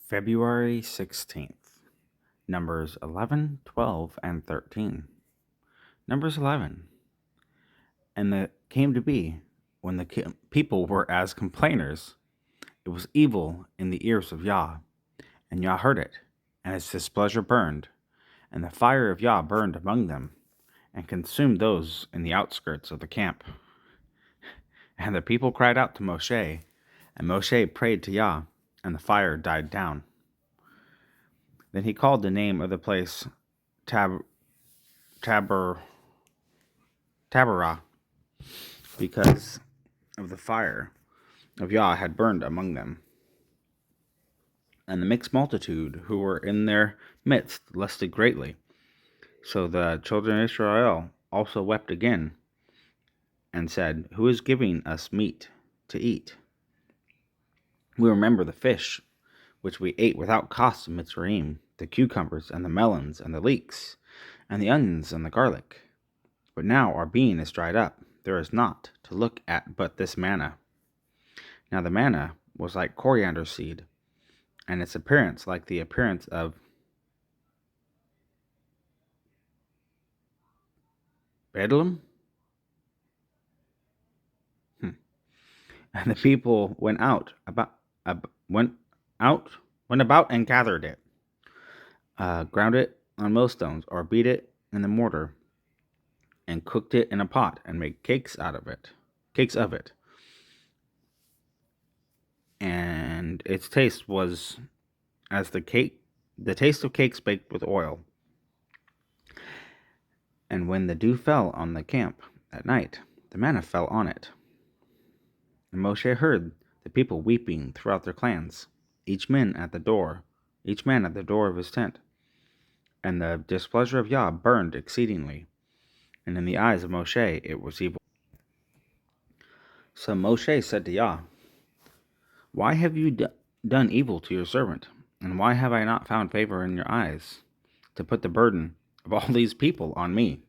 February 16th, Numbers 11, 12, and 13. Numbers 11. And it came to be, when the people were as complainers, it was evil in the ears of Yah, and Yah heard it, and his displeasure burned, and the fire of Yah burned among them, and consumed those in the outskirts of the camp. And the people cried out to Moshe, and Moshe prayed to Yah, and the fire died down. Then he called the name of the place Taberah, because of the fire of Yah had burned among them. And the mixed multitude who were in their midst lusted greatly. So the children of Israel also wept again, and said, Who is giving us meat to eat? We remember the fish which we ate without cost in Mitzrayim, the cucumbers and the melons and the leeks, and the onions and the garlic. But now our being is dried up. There is naught to look at but this manna. Now the manna was like coriander seed, and its appearance like the appearance of bedlam. And the people went about and gathered it, ground it on millstones, or beat it in the mortar, and cooked it in a pot, and made cakes of it. And its taste was as the taste of cakes baked with oil. And when the dew fell on the camp at night, the manna fell on it. And Moshe heard the people weeping throughout their clans, each man at the door of his tent. And the displeasure of Yah burned exceedingly, and in the eyes of Moshe it was evil. So Moshe said to Yah, Why have you done evil to your servant? And why have I not found favor in your eyes, to put the burden of all these people on me?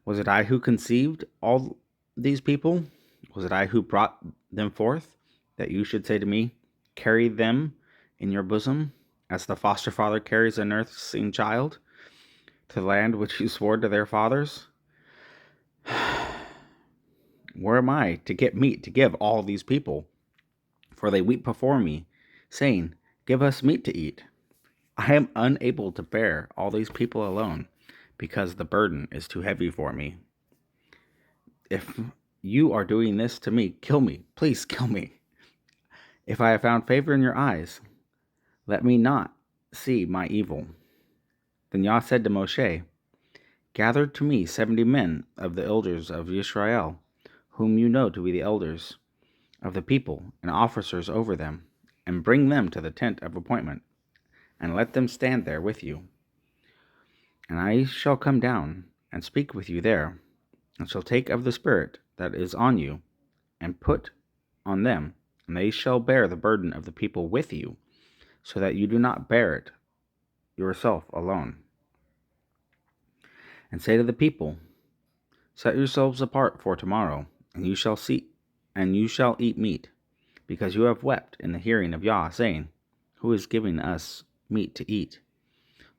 Was it I who conceived all these people? Was it I who brought them forth, that you should say to me, Carry them in your bosom, as the foster father carries a nursing child, to the land which you swore to their fathers? Where am I to get meat to give all these people? For they weep before me, saying, Give us meat to eat. I am unable to bear all these people alone, because the burden is too heavy for me. If you are doing this to me, kill me. Please kill me. If I have found favor in your eyes, let me not see my evil. Then Yah said to Moshe, Gather to me 70 men of the elders of Israel, whom you know to be the elders of the people and officers over them, and bring them to the tent of appointment, and let them stand there with you. And I shall come down and speak with you there, and shall take of the Spirit that is on you, and put on them, and they shall bear the burden of the people with you, so that you do not bear it yourself alone. And say to the people, Set yourselves apart for tomorrow, and you shall eat meat, because you have wept in the hearing of Yah, saying, Who is giving us meat to eat?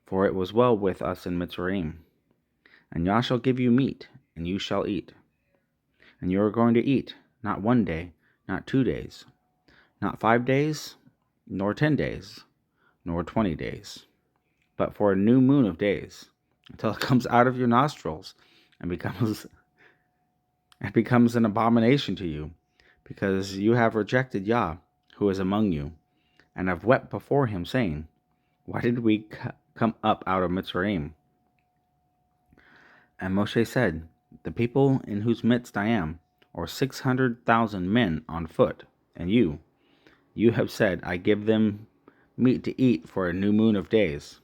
For it was well with us in Mitzrayim. And Yah shall give you meat, and you shall eat. And you are going to eat, not 1 day, not 2 days, not 5 days, nor 10 days, nor 20 days, but for a new moon of days, until it comes out of your nostrils, and becomes an abomination to you, because you have rejected Yah, who is among you, and have wept before him, saying, Why did we come up out of Mitzrayim? And Moshe said, The people in whose midst I am are 600,000 men on foot, and you have said, I give them meat to eat for a new moon of days.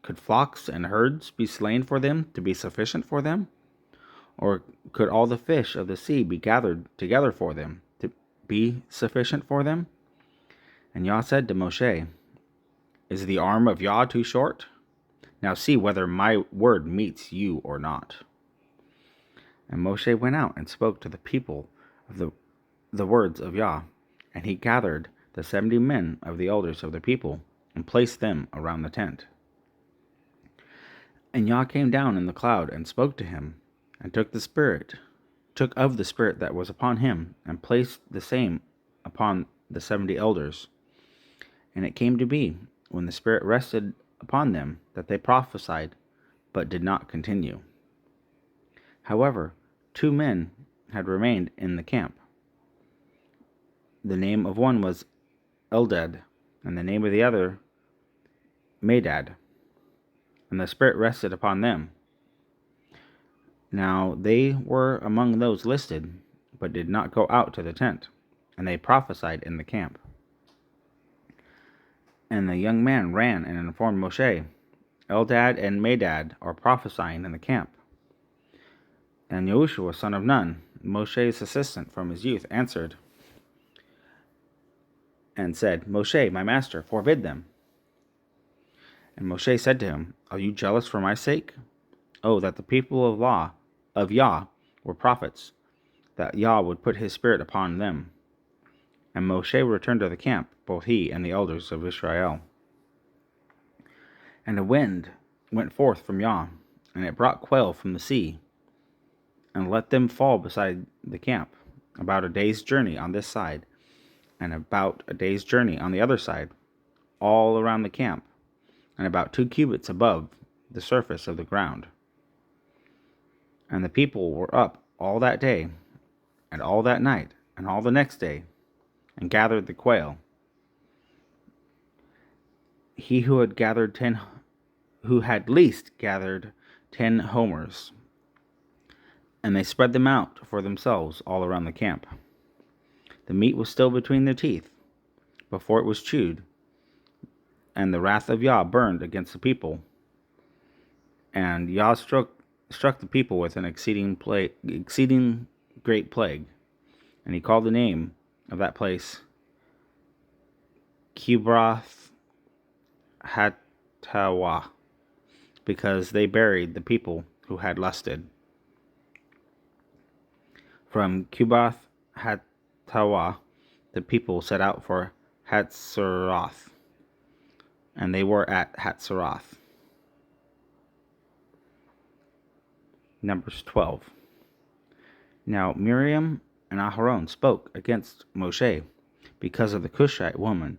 Could flocks and herds be slain for them to be sufficient for them? Or could all the fish of the sea be gathered together for them to be sufficient for them? And Yah said to Moshe, Is the arm of Yah too short? Now see whether my word meets you or not. And Moshe went out and spoke to the people of the words of Yah, and he gathered the 70 men of the elders of the people, and placed them around the tent. And Yah came down in the cloud and spoke to him, and took of the spirit that was upon him, and placed the same upon the 70 elders. And it came to be, when the spirit rested upon them, that they prophesied, but did not continue. However, 2 men had remained in the camp. The name of one was Eldad, and the name of the other Medad. And the spirit rested upon them. Now they were among those listed, but did not go out to the tent, and they prophesied in the camp. And the young man ran and informed Moshe, Eldad and Medad are prophesying in the camp. And Yahushua, son of Nun, Moshe's assistant from his youth, answered and said, Moshe, my master, forbid them. And Moshe said to him, Are you jealous for my sake? Oh, that the people of Yah were prophets, that Yah would put his spirit upon them. And Moshe returned to the camp, both he and the elders of Israel. And a wind went forth from Yah, and it brought quail from the sea, and let them fall beside the camp, about a day's journey on this side, and about a day's journey on the other side, all around the camp, and about 2 cubits above the surface of the ground. And the people were up all that day, and all that night, and all the next day, and gathered the quail. He who had least gathered 10 homers, and they spread them out for themselves all around the camp. The meat was still between their teeth, before it was chewed, and the wrath of Yah burned against the people. And Yah struck the people with an exceeding great plague, and he called the name of that place Kibroth Hattawa, because they buried the people who had lusted. From Kibroth Hattawa, the people set out for Hatzeroth, and they were at Hatzeroth. Numbers 12. Now Miriam and Aharon spoke against Moshe because of the Cushite woman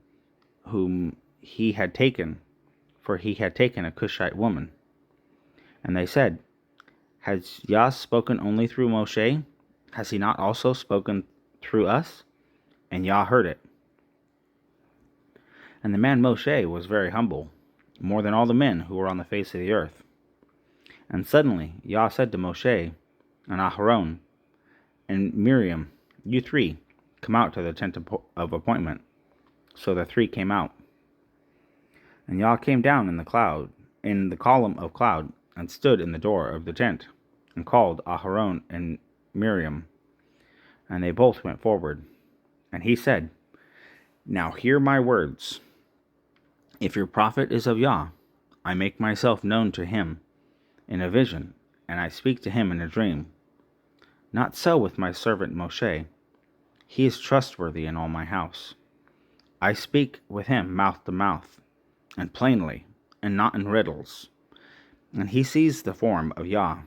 whom he had taken, for he had taken a Cushite woman. And they said, Has Yah spoken only through Moshe? Has he not also spoken through us? And Yah heard it. And the man Moshe was very humble, more than all the men who were on the face of the earth. And suddenly Yah said to Moshe and Aharon and Miriam, You 3, come out to the tent of appointment. So the 3 came out. And Yah came down in the column of cloud, and stood in the door of the tent, and called Aharon and Miriam. And they both went forward. And he said, Now hear my words. If your prophet is of Yah, I make myself known to him in a vision, and I speak to him in a dream. Not so with my servant Moshe. He is trustworthy in all my house. I speak with him mouth to mouth, and plainly, and not in riddles. And he sees the form of Yah.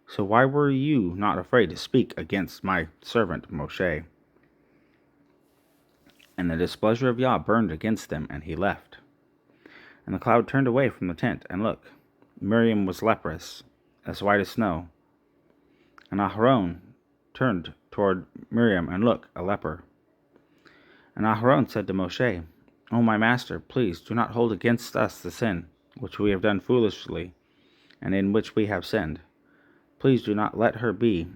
So why were you not afraid to speak against my servant Moshe? And the displeasure of Yah burned against them, and he left. And the cloud turned away from the tent, and look, Miriam was leprous, as white as snow. And Aharon turned toward Miriam, and look, a leper. And Aharon said to Moshe, O my master, please do not hold against us the sin which we have done foolishly, and in which we have sinned. Please do not let her be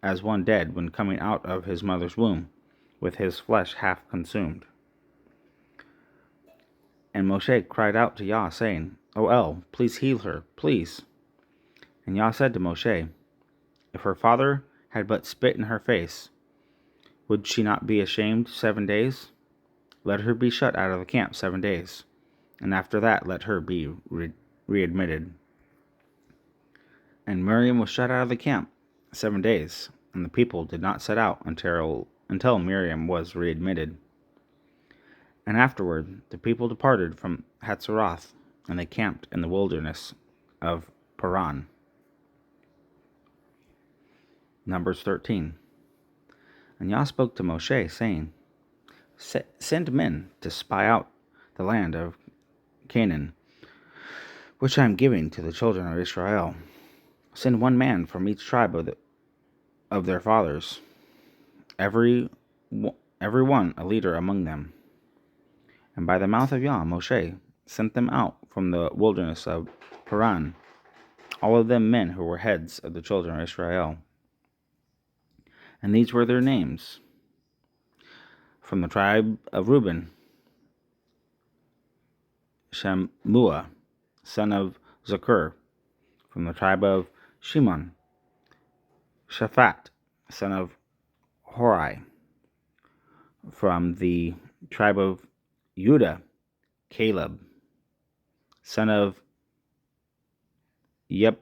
as one dead when coming out of his mother's womb, with his flesh half consumed. And Moshe cried out to Yah, saying, O El, please heal her, please. And Yah said to Moshe, If her father had but spit in her face, would she not be ashamed 7 days? Let her be shut out of the camp 7 days, and after that let her be readmitted. And Miriam was shut out of the camp 7 days, and the people did not set out until Miriam was readmitted. And afterward the people departed from Hatzeroth, and they camped in the wilderness of Paran. Numbers 13. And Yah spoke to Moshe, saying, Send men to spy out the land of Canaan, which I am giving to the children of Israel. Send one man from each tribe of their fathers, every one a leader among them. And by the mouth of Yah, Moshe sent them out from the wilderness of Paran, all of them men who were heads of the children of Israel. And these were their names. From the tribe of Reuben, Shammua, son of Zakur. From the tribe of Shimon, Shaphat, son of Hori. From the tribe of Judah, Caleb, son of Yephane.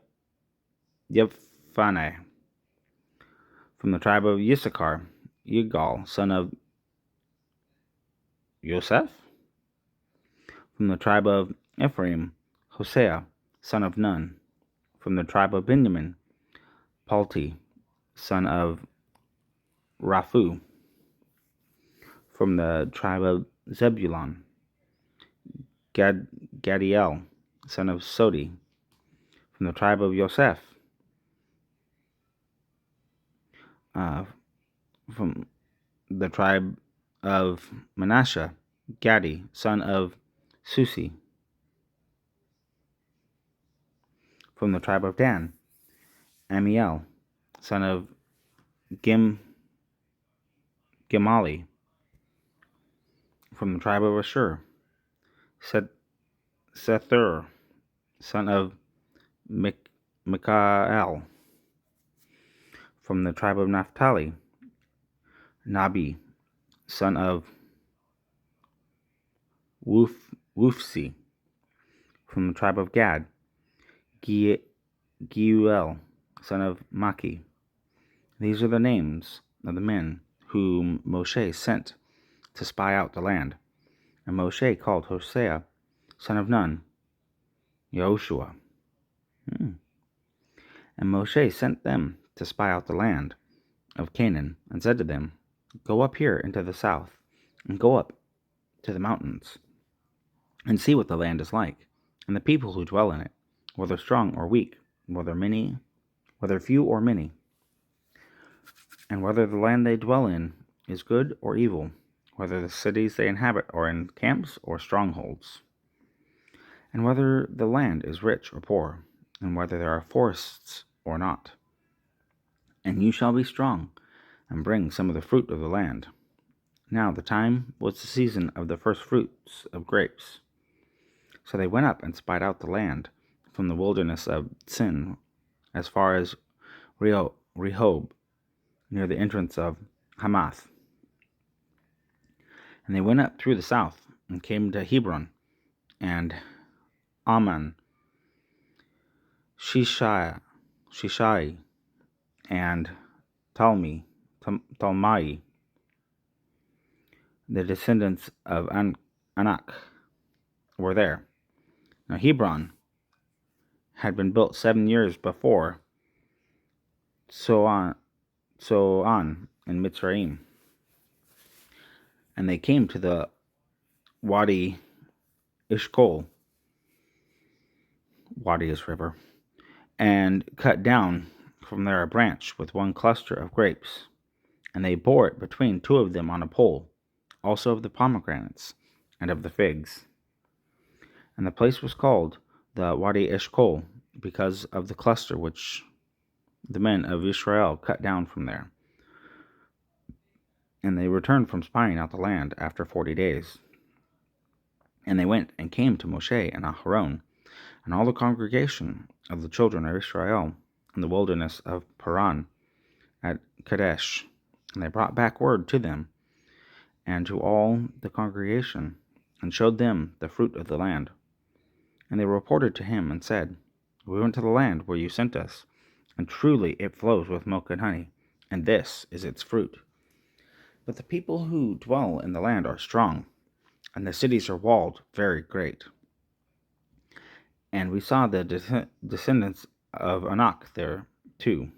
From the tribe of Issachar, Yigal, son of Yosef. From the tribe of Ephraim, Hosea, son of Nun. From the tribe of Benjamin, Palti, son of Raphu. From the tribe of Zebulun, Gadiel, son of Sodi. From the tribe of Yosef, from the tribe of Manasseh, Gadi, son of Susi. From the tribe of Dan, Amiel, son of Gemali. From the tribe of Ashur, Sethur, son of Mikael. From the tribe of Naphtali, Nabi, son of Woofsi. From the tribe of Gad, Geuel, son of Maki. These are the names of the men whom Moshe sent to spy out the land. And Moshe called Hosea, son of Nun, Yehoshua. And Moshe sent them to spy out the land of Canaan, and said to them, Go up here into the south, and go up to the mountains, and see what the land is like, and the people who dwell in it, whether strong or weak, whether few or many, and whether the land they dwell in is good or evil, whether the cities they inhabit are in camps or strongholds, and whether the land is rich or poor, and whether there are forests or not. And you shall be strong, and bring some of the fruit of the land. Now the time was the season of the first fruits of grapes. So they went up and spied out the land from the wilderness of Sin as far as Rehob, near the entrance of Hamath. And they went up through the south, and came to Hebron, and Ammon, Shishai, and Talmai, the descendants of Anak, were there. Now Hebron had been built 7 years before Soan in Mitzrayim. And they came to the Wadi Ishkol, Wadi is river, and cut down from there a branch with one cluster of grapes. And they bore it between two of them on a pole, also of the pomegranates and of the figs. And the place was called the Wadi Eshkol, because of the cluster which the men of Israel cut down from there. And they returned from spying out the land after 40 days. And they went and came to Moshe and Aharon, and all the congregation of the children of Israel in the wilderness of Paran at Kadesh. And they brought back word to them and to all the congregation, and showed them the fruit of the land. And they reported to him and said, We went to the land where you sent us, and truly it flows with milk and honey, and this is its fruit. But the people who dwell in the land are strong, and the cities are walled very great. And we saw the descendants of Anak there too,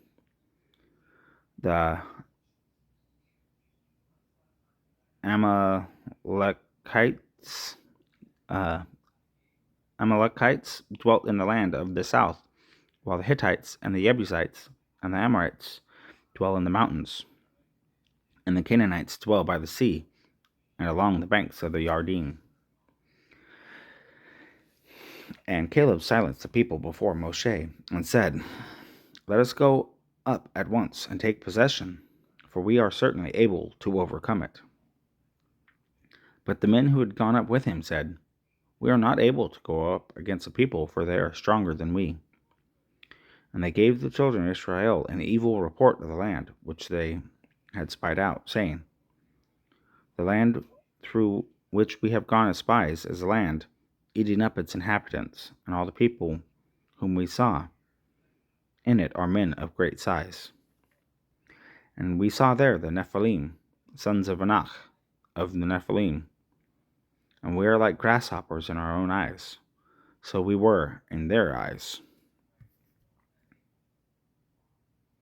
the Amalekites. Uh, Amalekites dwelt in the land of the south, while the Hittites and the Jebusites and the Amorites dwell in the mountains, and the Canaanites dwell by the sea and along the banks of the Yarden. And Caleb silenced the people before Moshe and said, "Let us go up at once and take possession, for we are certainly able to overcome it." But the men who had gone up with him said, "We are not able to go up against the people, for they are stronger than we." And they gave the children of Israel an evil report of the land which they had spied out, saying, "The land through which we have gone as spies is a land eating up its inhabitants, and all the people whom we saw in it are men of great size. And we saw there the Nephilim, sons of Anak, of the Nephilim, and we are like grasshoppers in our own eyes, so we were in their eyes."